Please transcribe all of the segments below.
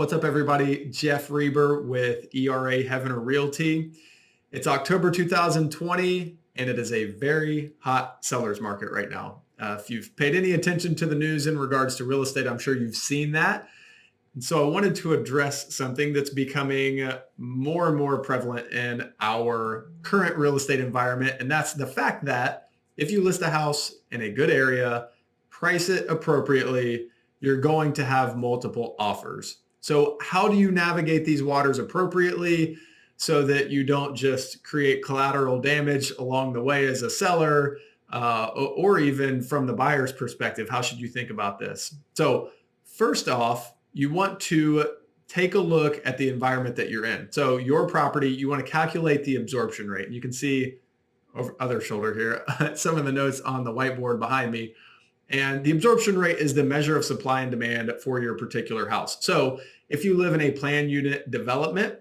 What's up, everybody? Jeff Reber with Heavener Realty. It's October 2020, and it is a very hot seller's market right now. If you've paid any attention to the news in regards to real estate, I'm sure you've seen that. And so I wanted to address something that's becoming more and more prevalent in our current real estate environment, and that's the fact that if you list a house in a good area, price it appropriately, you're going to have multiple offers. So how do you navigate these waters appropriately so that you don't just create collateral damage along the way as a seller, or even from the buyer's perspective? How should you think about this? So first off, you want to take a look at the environment that you're in. So your property, you want to calculate the absorption rate. And you can see over other shoulder here, some of the notes on the whiteboard behind me. And the absorption rate is the measure of supply and demand for your particular house. So if you live in a planned unit development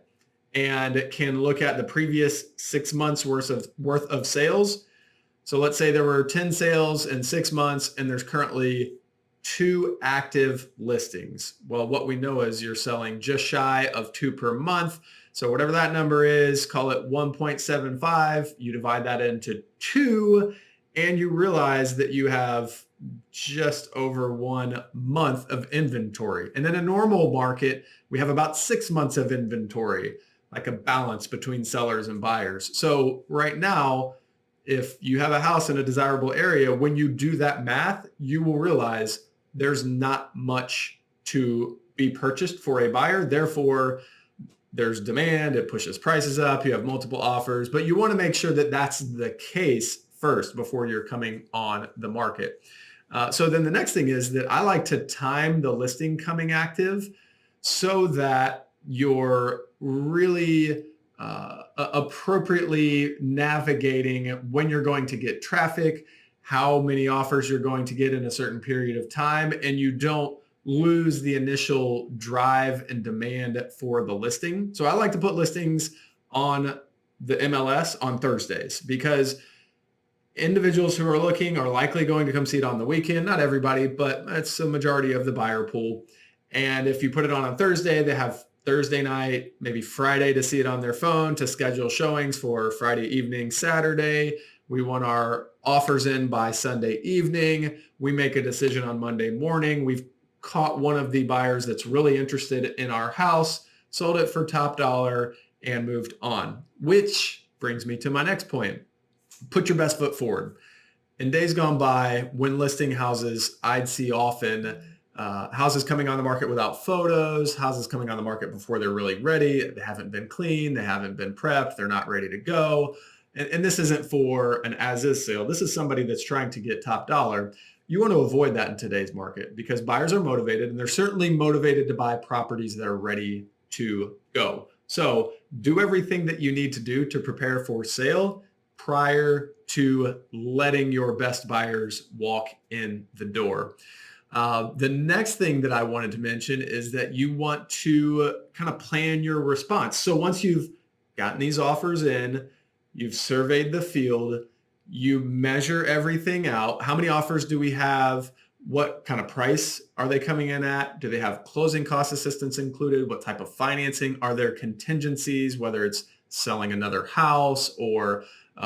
and can look at the previous 6 months worth of sales. So let's say there were 10 sales in 6 months and there's currently 2 active listings. Well, what we know is you're selling just shy of 2 per month. So whatever that number is, call it 1.75. You divide that into 2 and you realize that you have just over 1 month of inventory. And in a normal market, we have about 6 months of inventory, like a balance between sellers and buyers. So right now, if you have a house in a desirable area, when you do that math, you will realize there's not much to be purchased for a buyer. Therefore, there's demand, it pushes prices up, you have multiple offers, but you want to make sure that that's the case first before you're coming on the market. So then the next thing is that I like to time the listing coming active so that you're really appropriately navigating when you're going to get traffic, how many offers you're going to get in a certain period of time, and you don't lose the initial drive and demand for the listing. So I like to put listings on the MLS on Thursdays because individuals who are looking are likely going to come see it on the weekend. Not everybody, but it's a majority of the buyer pool. And if you put it on Thursday, they have Thursday night, maybe Friday to see it on their phone to schedule showings for Friday evening, Saturday. We want our offers in by Sunday evening. We make a decision on Monday morning. We've caught one of the buyers that's really interested in our house, sold it for top dollar, and moved on. Which brings me to my next point. Put your best foot forward. In days gone by, when listing houses, I'd see often houses coming on the market without photos, houses coming on the market before they're really ready. They haven't been cleaned, they haven't been prepped, they're not ready to go. And this isn't for an as-is sale. This is somebody that's trying to get top dollar. You want to avoid that in today's market because buyers are motivated, and they're certainly motivated to buy properties that are ready to go. So do everything that you need to do to prepare for sale prior to letting your best buyers walk in the door. The next thing that I wanted to mention is that you want to kind of plan your response. So once you've gotten these offers in, you've surveyed the field, you measure everything out. How many offers do we have? What kind of price are they coming in at? Do they have closing cost assistance included? What type of financing? Are there contingencies, whether it's selling another house or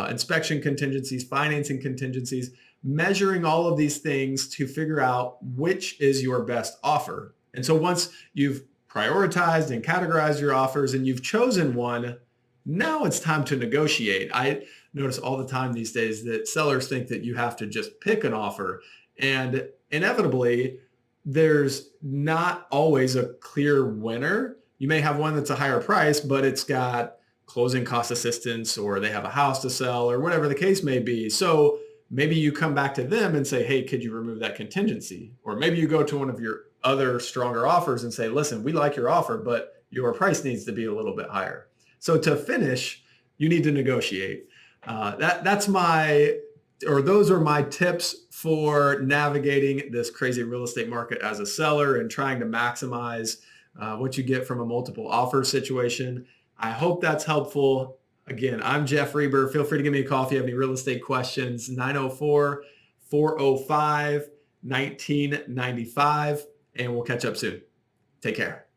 inspection contingencies, financing contingencies, measuring all of these things to figure out which is your best offer. And so once you've prioritized and categorized your offers and you've chosen one, now it's time to negotiate. I notice all the time these days that sellers think that you have to just pick an offer. And inevitably, there's not always a clear winner. You may have one that's a higher price, but it's got closing cost assistance, or they have a house to sell, or whatever the case may be. So maybe you come back to them and say, hey, could you remove that contingency? Or maybe you go to one of your other stronger offers and say, listen, we like your offer, but your price needs to be a little bit higher. So to finish, you need to negotiate. Those are my tips for navigating this crazy real estate market as a seller and trying to maximize what you get from a multiple offer situation. I hope that's helpful. Again, I'm Jeff Reber. Feel free to give me a call if you have any real estate questions, 904-405-1995, and we'll catch up soon. Take care.